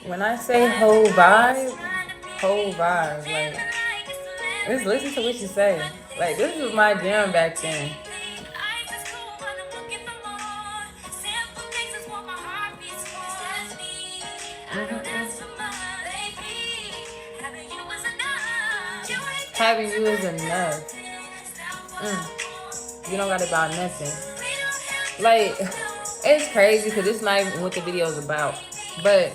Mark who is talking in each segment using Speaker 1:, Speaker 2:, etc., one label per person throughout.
Speaker 1: When I say whole vibe, like, just listen to what you say. Like, this was my jam back then. Having you is enough. You don't gotta buy nothing. Like, it's crazy because it's not even what the video is about. But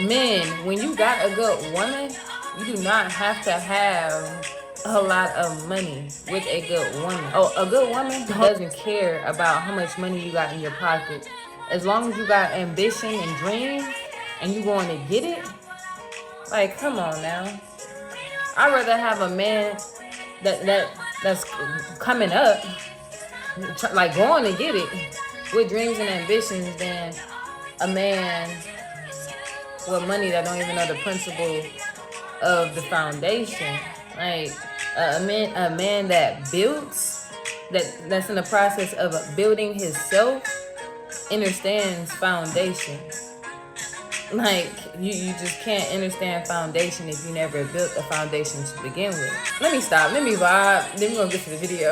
Speaker 1: men, when you got a good woman, you do not have to have a lot of money with a good woman. Oh, a good woman doesn't care about how much money you got in your pocket. As long as you got ambition and dreams and you going to get it, like, come on now. I'd rather have a man that's coming up, like going to get it with dreams and ambitions than a man with money that don't even know the principle of the foundation. Like a man that builds, that's in the process of building himself, understands foundation. Like you just can't understand foundation if you never built a foundation to begin with. Let me stop. Let me vibe. Then we're gonna get to the video.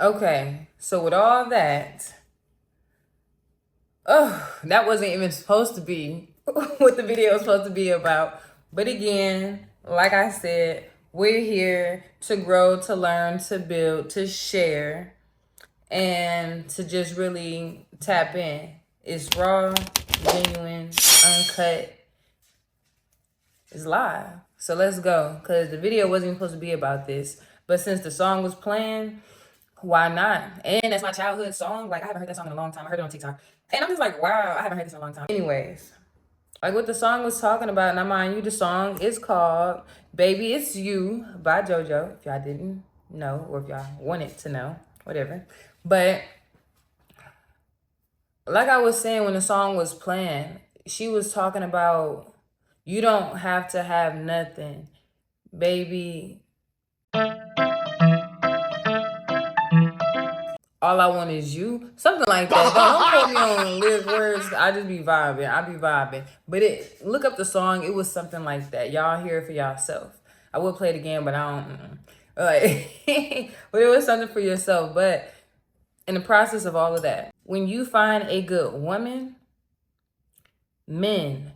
Speaker 1: Okay, so with all that, that wasn't even supposed to be what the video was supposed to be about. But again, like I said, we're here to grow, to learn, to build, to share, and to just really tap in. It's raw, genuine, uncut. It's live. So let's go. Because the video wasn't supposed to be about this. But since the song was playing, why not? And that's my childhood song. Like, I haven't heard that song in a long time. I heard it on TikTok. And I'm just like, wow, I haven't heard this in a long time. Anyways, like what the song was talking about, now mind you, the song is called Baby It's You by JoJo. If y'all didn't know, or if y'all wanted to know, whatever. But like I was saying when the song was playing, she was talking about you don't have to have nothing. Baby, all I want is you. Something like that. Don't quote me on lyric words. I just be vibing. I be vibing. But look up the song. It was something like that. Y'all hear it for yourself. I will play it again, but I don't. Like, but it was something for yourself. But in the process of all of that, when you find a good woman, men,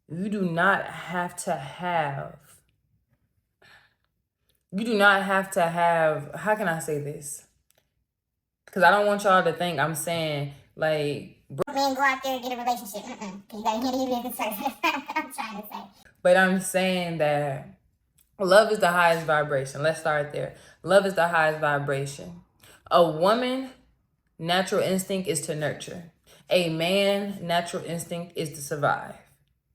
Speaker 1: you do not have to have. You do not have to have. How can I say this? Because I don't want y'all to think I'm saying, like,
Speaker 2: men go out there and get a relationship. You gotta hear the business first. That's what I'm trying to say.
Speaker 1: But I'm saying that love is the highest vibration. Let's start there. Love is the highest vibration. A woman, natural instinct is to nurture. A man, natural instinct is to survive.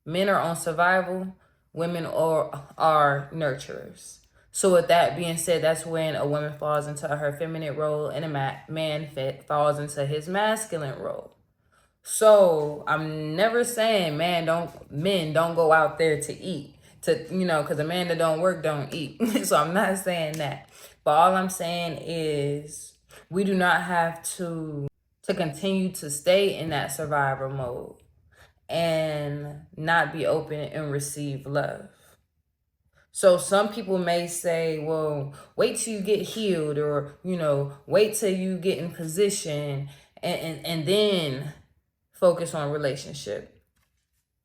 Speaker 1: Men are on survival. Women are nurturers. So with that being said, that's when a woman falls into her feminine role and a man falls into his masculine role. So I'm never saying men don't go out there to eat, because a man that don't work don't eat. So I'm not saying that. But all I'm saying is we do not have to continue to stay in that survivor mode and not be open and receive love. So some people may say, well, wait till you get healed, or, wait till you get in position and then focus on relationship.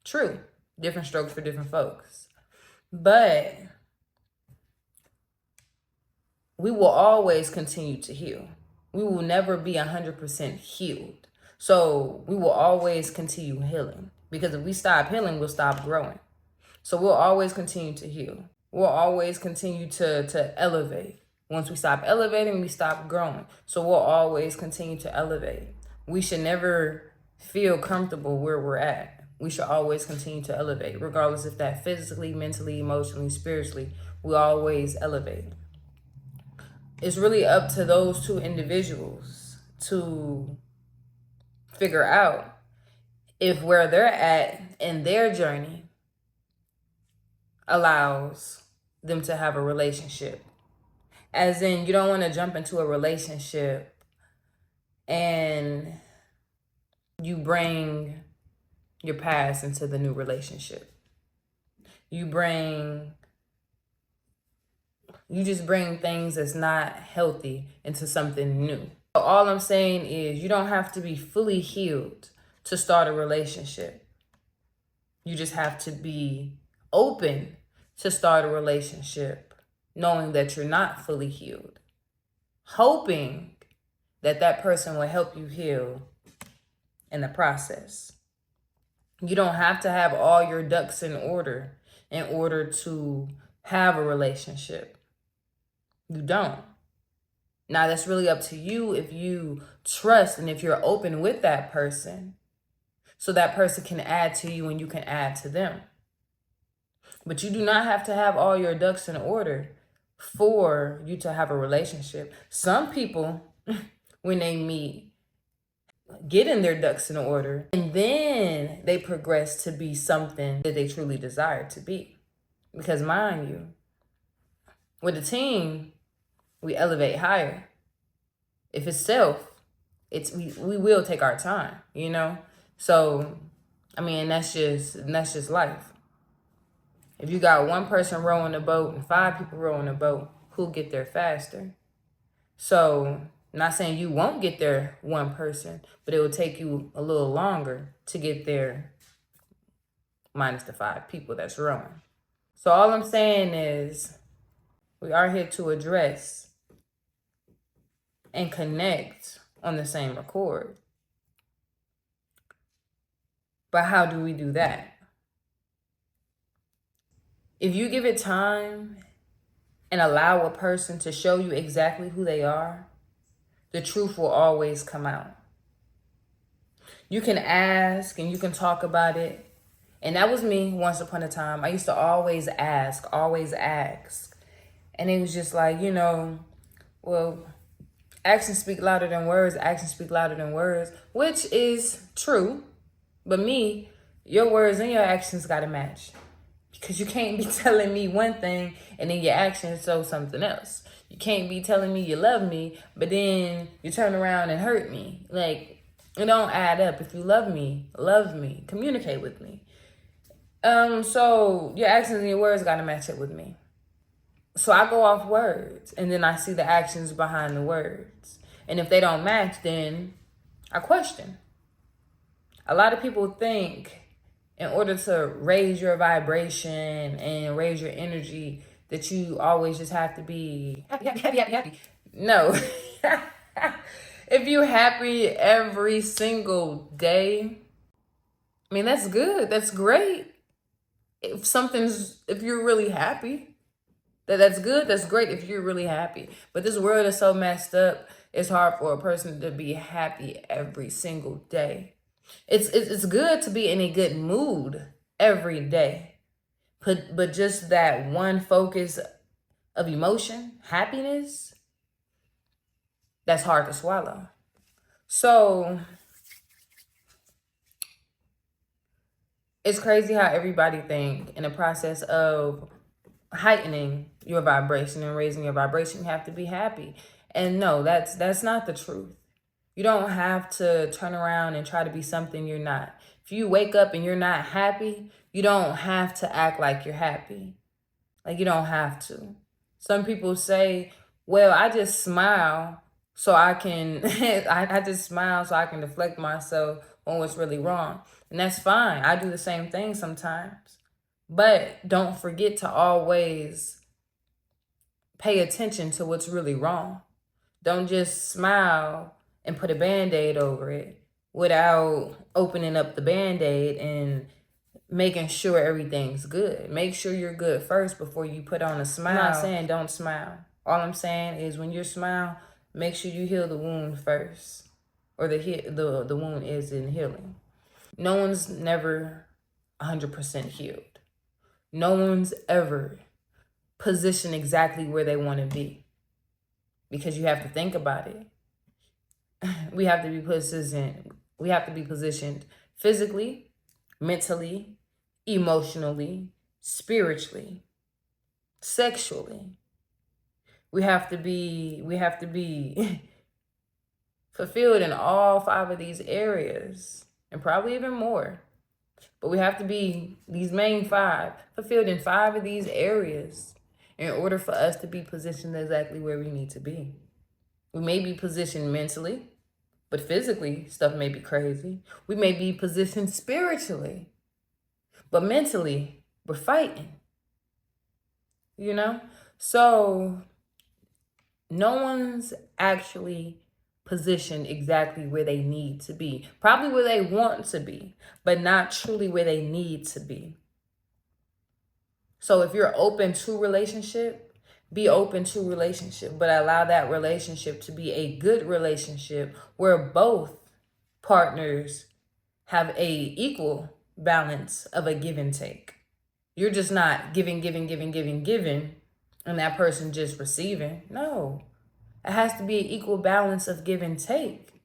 Speaker 1: True. Different strokes for different folks. But we will always continue to heal. We will never be 100% healed. So we will always continue healing. Because if we stop healing, we'll stop growing. So we'll always continue to heal. We'll always continue to elevate. Once we stop elevating, we stop growing. So we'll always continue to elevate. We should never feel comfortable where we're at. We should always continue to elevate, regardless if that physically, mentally, emotionally, spiritually, we always elevate. It's really up to those two individuals to figure out if where they're at in their journey allows them to have a relationship. As in, you don't want to jump into a relationship and you bring your past into the new relationship. You just bring things that's not healthy into something new. So all I'm saying is you don't have to be fully healed to start a relationship. You just have to be open to start a relationship, knowing that you're not fully healed, hoping that that person will help you heal in the process. You don't have to have all your ducks in order to have a relationship. You don't. Now, that's really up to you if you trust and if you're open with that person, so that person can add to you and you can add to them. But you do not have to have all your ducks in order for you to have a relationship. Some people, when they meet, getting their ducks in order, and then they progress to be something that they truly desire to be. Because mind you, with a team, we elevate higher. If it's self, we will take our time, you know? So, I mean, that's just life. If you got one person rowing the boat and 5 people rowing the boat, who'll get there faster? So, not saying you won't get there one person, but it will take you a little longer to get there minus the 5 people that's rowing. So all I'm saying is we are here to address and connect on the same accord. But how do we do that? If you give it time and allow a person to show you exactly who they are, the truth will always come out. You can ask and you can talk about it. And that was me once upon a time. I used to always ask. And it was just like, well, actions speak louder than words, which is true. But me, your words and your actions got to match. Because you can't be telling me one thing and then your actions show something else. You can't be telling me you love me, but then you turn around and hurt me. Like, it don't add up. If you love me, communicate with me. So your actions and your words got to match up with me. So I go off words and then I see the actions behind the words. And if they don't match, then I question. A lot of people think in order to raise your vibration and raise your energy that you always just have to be happy. No. If you're happy every single day, I mean, that's good. That's great. If you're really happy, that's good. That's great if you're really happy. But this world is so messed up. It's hard for a person to be happy every single day. It's good to be in a good mood every day. But just that one focus of emotion, happiness, that's hard to swallow. So it's crazy how everybody think in the process of heightening your vibration and raising your vibration, you have to be happy. And no, that's not the truth. You don't have to turn around and try to be something you're not. If you wake up and you're not happy, you don't have to act like you're happy. Like, you don't have to. Some people say, well, I just smile so I can, I just smile so I can deflect myself on what's really wrong. And that's fine. I do the same thing sometimes. But don't forget to always pay attention to what's really wrong. Don't just smile and put a Band-Aid over it without opening up the Band-Aid and making sure everything's good. Make sure you're good first before you put on a smile. I'm not saying don't smile. All I'm saying is when you smile, make sure you heal the wound first. Or the wound is in healing. No one's never 100% healed. No one's ever positioned exactly where they want to be. Because you have to think about it. We have to be positioned physically, mentally, emotionally, spiritually, sexually. We have to be fulfilled in all 5 of these areas, and probably even more. But we have to be, these main 5, fulfilled in 5 of these areas in order for us to be positioned exactly where we need to be. We may be positioned mentally, but physically, stuff may be crazy. We may be positioned spiritually, but mentally, we're fighting. You know? So, no one's actually positioned exactly where they need to be. Probably where they want to be, but not truly where they need to be. So if you're open to relationship, be open to relationship, but allow that relationship to be a good relationship where both partners have a equal balance of a give and take. You're just not giving, and that person just receiving. No, it has to be an equal balance of give and take.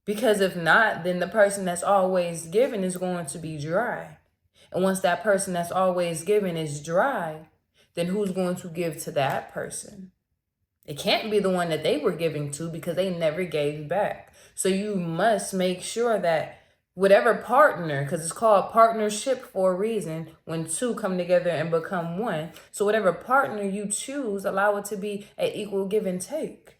Speaker 1: Because if not, then the person that's always giving is going to be dry. And once that person that's always giving is dry, then who's going to give to that person? It can't be the one that they were giving to, because they never gave back. So you must make sure that whatever partner, because it's called partnership for a reason, when 2 come together and become 1. So whatever partner you choose, allow it to be an equal give and take.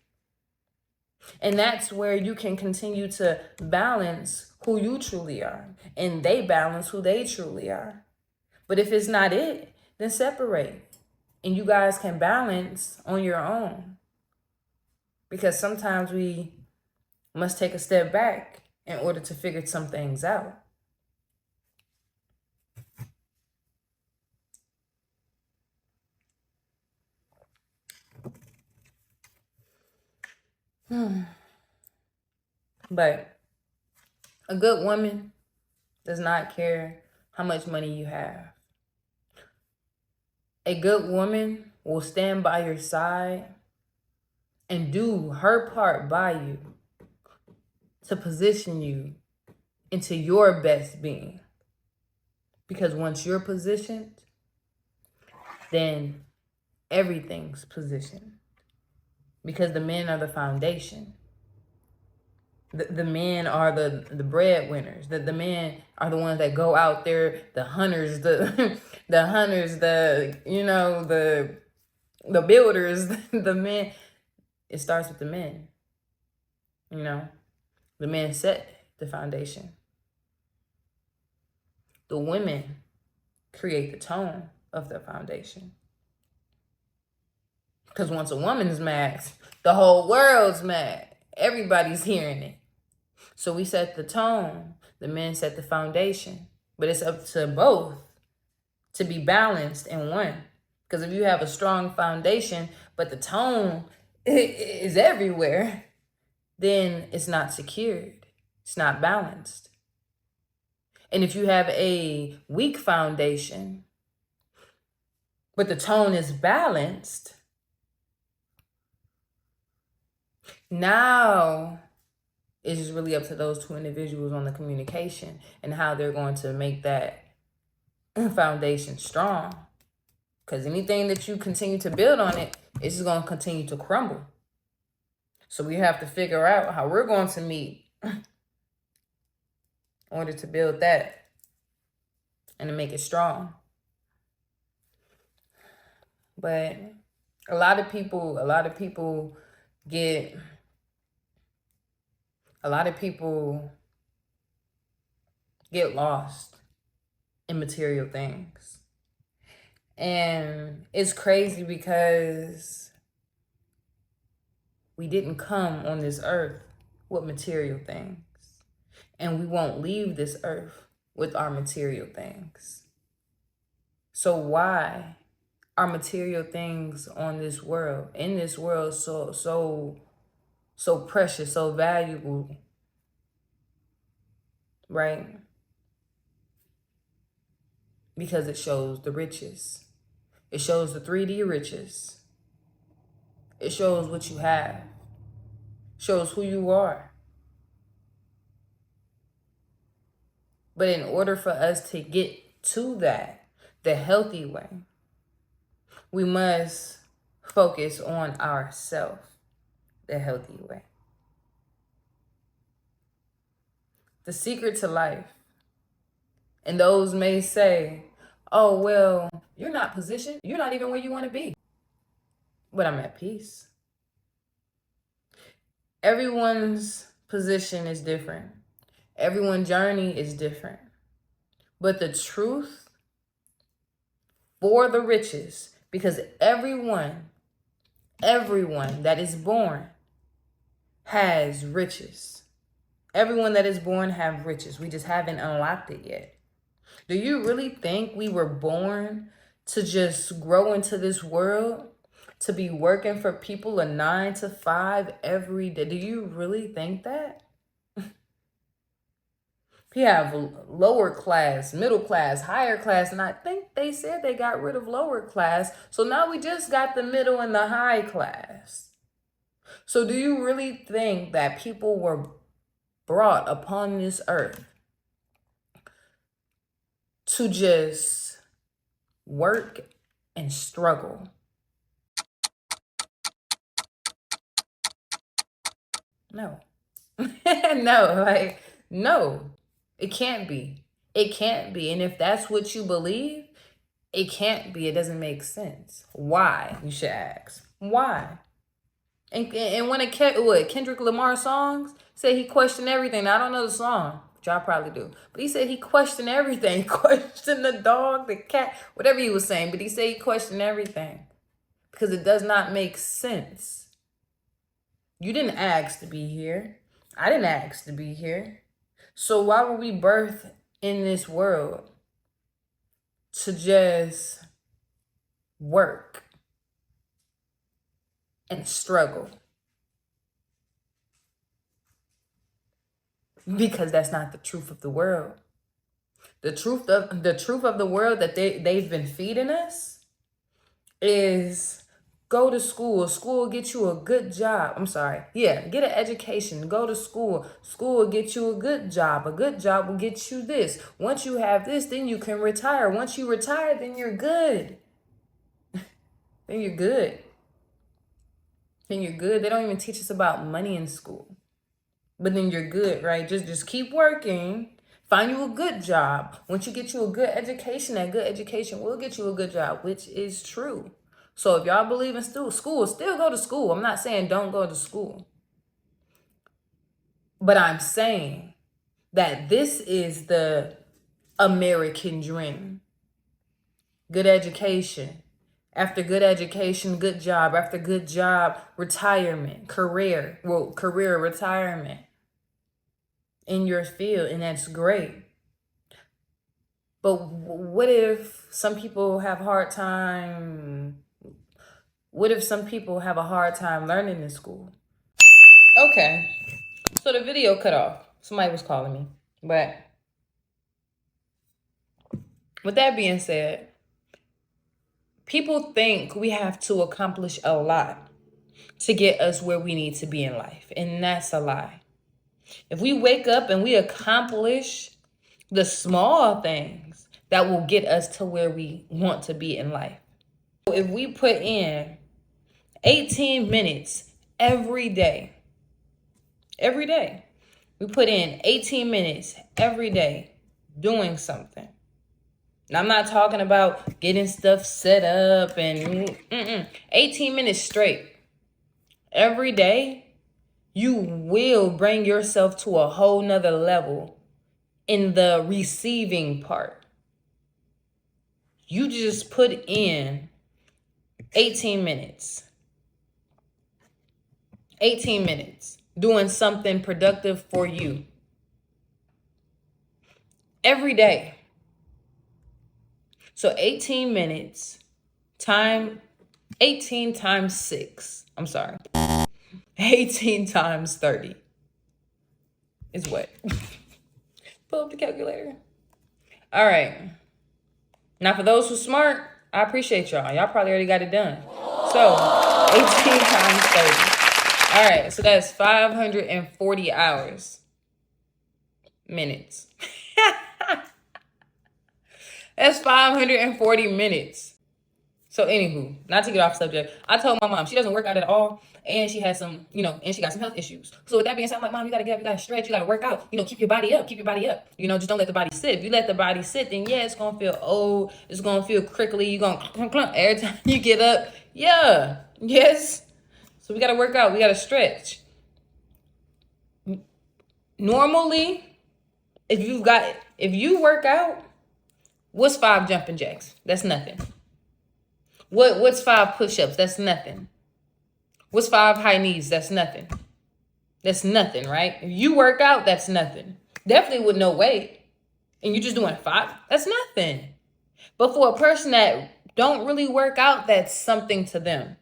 Speaker 1: And that's where you can continue to balance who you truly are, and they balance who they truly are. But if it's not it, then separate, and you guys can balance on your own. Because sometimes we must take a step back in order to figure some things out. But a good woman does not care how much money you have. A good woman will stand by your side and do her part by you to position you into your best being. Because once you're positioned, then everything's positioned. Because the men are the foundation. The men are the breadwinners. The men are the ones that go out there, the hunters, the hunters, the builders, the men. It starts with the men. The men set the foundation. The women create the tone of the foundation. Because once a woman is mad, the whole world's mad. Everybody's hearing it. So we set the tone. The men set the foundation. But it's up to both to be balanced in one. Because if you have a strong foundation, but the tone is everywhere, then it's not secured. It's not balanced. And if you have a weak foundation, but the tone is balanced, now it's just really up to those 2 individuals on the communication and how they're going to make that foundation strong. Because anything that you continue to build on it, it's just going to continue to crumble. So we have to figure out how we're going to meet in order to build that and to make it strong. But a lot of people get lost in material things. And it's crazy because we didn't come on this earth with material things. And we won't leave this earth with our material things. So why are material things in this world so precious, so valuable, right? Because it shows the riches. It shows the 3D riches. It shows what you have. Shows who you are. But in order for us to get to that, the healthy way, we must focus on ourselves the healthy way. The secret to life. And those may say, oh, well, you're not positioned. You're not even where you want to be. But I'm at peace. Everyone's position is different. Everyone's journey is different. But the truth for the riches, because everyone that is born has riches. Everyone that is born have riches. We just haven't unlocked it yet. Do you really think we were born to just grow into this world, to be working for people a 9 to 5 every day? Do you really think that? We have lower class, middle class, higher class, and I think they said they got rid of lower class. So now we just got the middle and the high class. So do you really think that people were brought upon this earth to just work and struggle? No. No. It can't be. It can't be. And if that's what you believe, it can't be. It doesn't make sense. Why? You should ask. Why? And when Kendrick Lamar songs say he questioned everything. Now, I don't know the song, which y'all probably do, but he said he questioned everything. He questioned the dog, the cat, whatever he was saying. But he said he questioned everything because it does not make sense. You didn't ask to be here. I didn't ask to be here. So why were we birthed in this world to just work and struggle? Because that's not the truth of the world. The truth of the world that they've been feeding us is go to school. School will get you a good job. Get an education. Go to school. School will get you a good job. A good job will get you this. Once you have this, then you can retire. Once you retire, then you're good. Then you're good. They don't even teach us about money in school. But then you're good, right? Just keep working. Find you a good job. Once you get you a good education, that good education will get you a good job, which is true. So if y'all believe in school, still go to school. I'm not saying don't go to school. But I'm saying that this is the American dream. Good education. After good education, good job. After good job, retirement, career, retirement in your field. And that's great. But what if some people have a hard time learning in school? Okay. So the video cut off. Somebody was calling me. But with that being said, people think we have to accomplish a lot to get us where we need to be in life. And that's a lie. If we wake up and we accomplish the small things that will get us to where we want to be in life. If we put in 18 minutes every day, we put in 18 minutes every day doing something. Now, I'm not talking about getting stuff set up and 18 minutes straight. Every day, you will bring yourself to a whole nother level in the receiving part. You just put in 18 minutes. 18 minutes doing something productive for you. Every day. So 18 minutes, 18 times 6. 18 times 30 is what? Pull up the calculator. All right. Now, for those who smart, I appreciate y'all. Y'all probably already got it done. So 18 times 30. All right. So that's 540 hours. Minutes. That's 540 minutes. So anywho, not to get off subject, I told my mom she doesn't work out at all, and she has some, and she got some health issues. So with that being said, I'm like, Mom, you gotta get up, you gotta stretch, you gotta work out, keep your body up, just don't let the body sit. If you let the body sit, then yeah, it's gonna feel old, it's gonna feel crickly, you're gonna clunk, clunk every time you get up. Yeah, yes. So we gotta work out, we gotta stretch. Normally, if you work out, what's 5 jumping jacks? That's nothing. What's 5 push-ups? That's nothing. What's 5 high knees? That's nothing. That's nothing, right? If you work out, that's nothing. Definitely with no weight. And you're just doing 5, that's nothing. But for a person that don't really work out, that's something to them.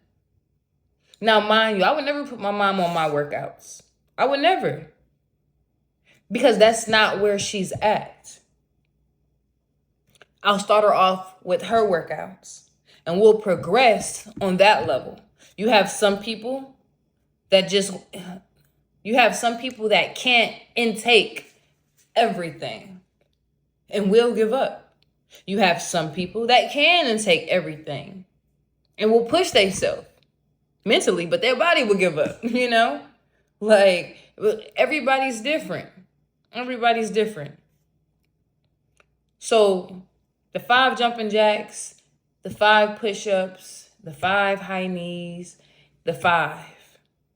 Speaker 1: Now, mind you, I would never put my mom on my workouts. I would never. Because that's not where she's at. I'll start her off with her workouts. And we'll progress on that level. You have some people that can't intake everything and will give up. You have some people that can intake everything and will push themselves mentally, but their body will give up, Like, everybody's different. Everybody's different. So the 5 jumping jacks, the 5 push-ups, the 5 high knees, the 5.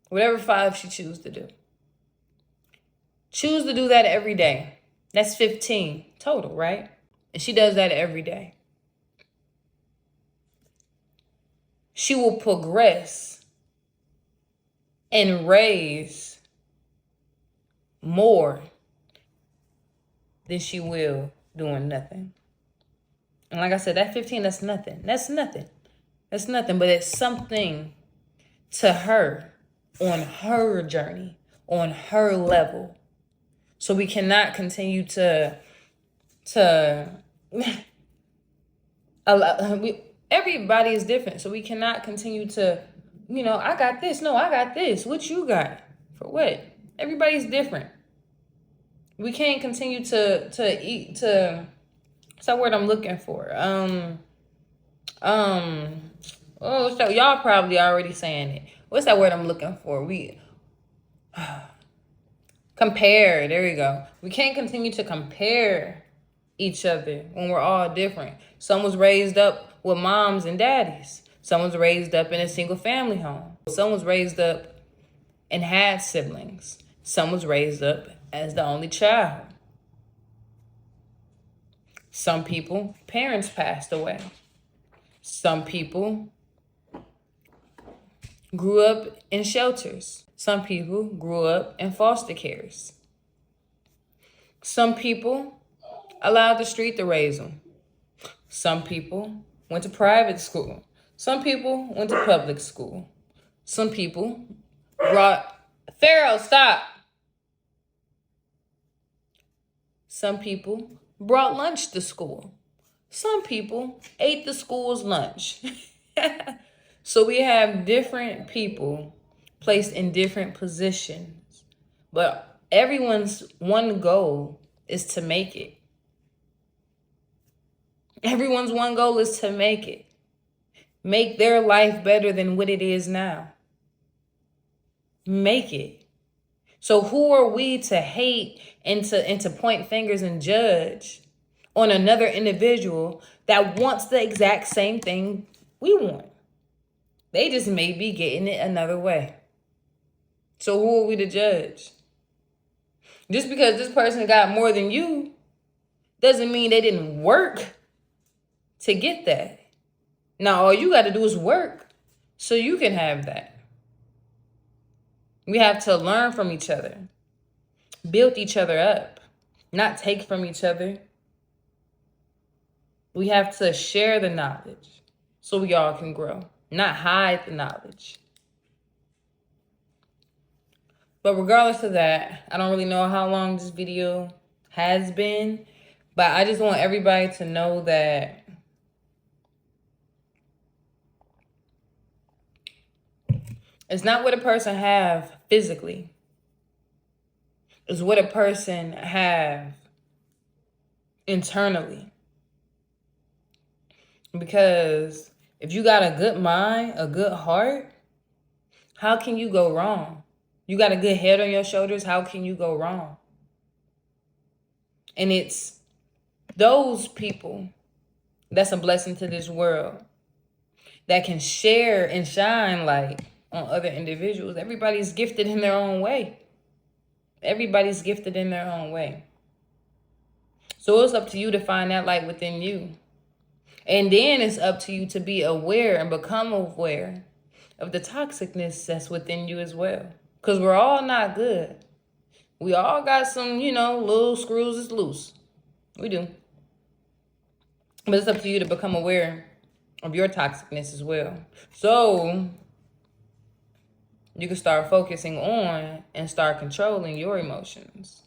Speaker 1: Whatever 5 she chooses to do. Choose to do that every day. That's 15 total, right? And she does that every day. She will progress and raise more than she will doing nothing. And like I said, that 15, that's nothing. That's nothing. That's nothing, but it's something to her on her journey, on her level. So we cannot continue to everybody is different. So we cannot continue to, I got this. No, I got this. What you got? For what? Everybody's different. We can't continue to eat to. What's that word I'm looking for? So y'all probably already saying it. What's that word I'm looking for? Compare. There we go. We can't continue to compare each other when we're all different. Some was raised up with moms and daddies. Some was raised up in a single family home. Some was raised up and had siblings. Some was raised up as the only child. Some people, parents passed away. Some people grew up in shelters. Some people grew up in foster cares. Some people allowed the street to raise them. Some people went to private school. Some people went to public school. Some people Pharaoh, stop. Some people brought lunch to school. Some people ate the school's lunch. So we have different people placed in different positions, but everyone's one goal is to make it. Everyone's one goal is to make it. Make their life better than what it is now. Make it. So who are we to hate and to point fingers and judge on another individual that wants the exact same thing we want? They just may be getting it another way. So who are we to judge? Just because this person got more than you doesn't mean they didn't work to get that. Now, all you got to do is work so you can have that. We have to learn from each other, build each other up, not take from each other. We have to share the knowledge so we all can grow, not hide the knowledge. But regardless of that, I don't really know how long this video has been, but I just want everybody to know that it's not what a person have physically. It's what a person have internally. Because if you got a good mind, a good heart, how can you go wrong? You got a good head on your shoulders, how can you go wrong? And it's those people that's a blessing to this world that can share and shine light on other individuals. Everybody's gifted in their own way. Everybody's gifted in their own way. So it's up to you to find that light within you. And then it's up to you to be aware and become aware of the toxicness that's within you as well. Because we're all not good. We all got some, little screws is loose. We do. But it's up to you to become aware of your toxicness as well. So you can start focusing on and start controlling your emotions.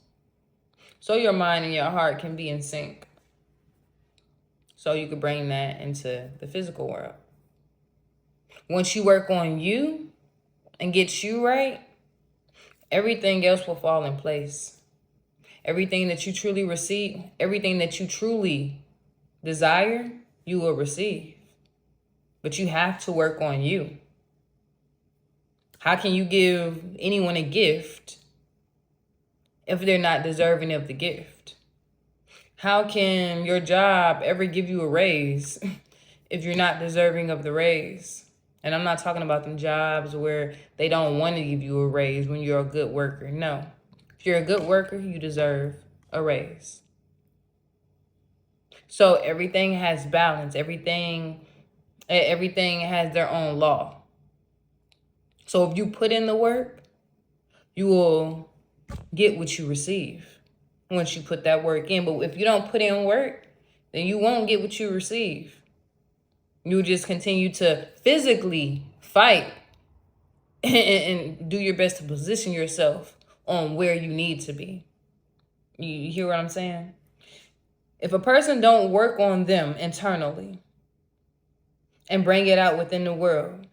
Speaker 1: So your mind and your heart can be in sync. So you can bring that into the physical world. Once you work on you and get you right, everything else will fall in place. Everything that you truly receive, everything that you truly desire, you will receive. But you have to work on you. How can you give anyone a gift if they're not deserving of the gift? How can your job ever give you a raise if you're not deserving of the raise? And I'm not talking about them jobs where they don't want to give you a raise when you're a good worker. No. If you're a good worker, you deserve a raise. So everything has balance. Everything has their own law. So if you put in the work, you will get what you receive once you put that work in. But if you don't put in work, then you won't get what you receive. You'll just continue to physically fight and do your best to position yourself on where you need to be. You hear what I'm saying? If a person don't work on them internally and bring it out within the world,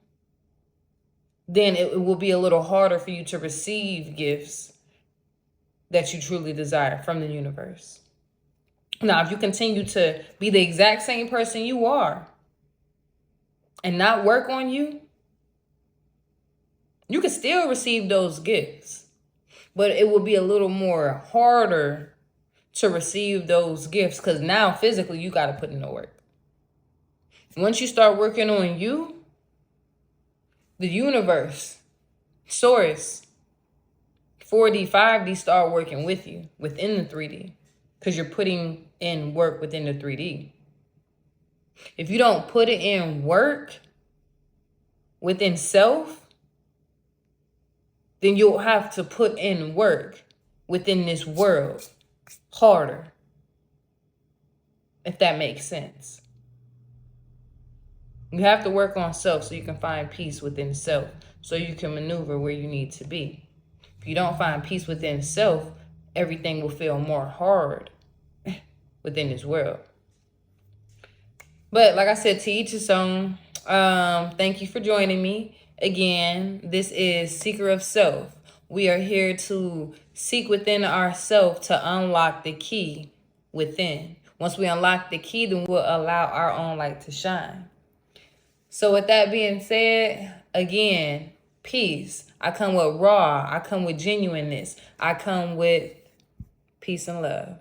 Speaker 1: then it will be a little harder for you to receive gifts that you truly desire from the universe. Now, if you continue to be the exact same person you are and not work on you, you can still receive those gifts, but it will be a little more harder to receive those gifts because now physically you got to put in the work. Once you start working on you, the universe, source, 4D, 5D start working with you within the 3D because you're putting in work within the 3D. If you don't put it in work within self, then you'll have to put in work within this world harder, if that makes sense. You have to work on self so you can find peace within self, so you can maneuver where you need to be. If you don't find peace within self, everything will feel more hard within this world. But like I said, to each his own. Thank you for joining me. Again, this is Seeker of Self. We are here to seek within ourselves to unlock the key within. Once we unlock the key, then we'll allow our own light to shine. So with that being said, again, peace. I come with raw. I come with genuineness. I come with peace and love.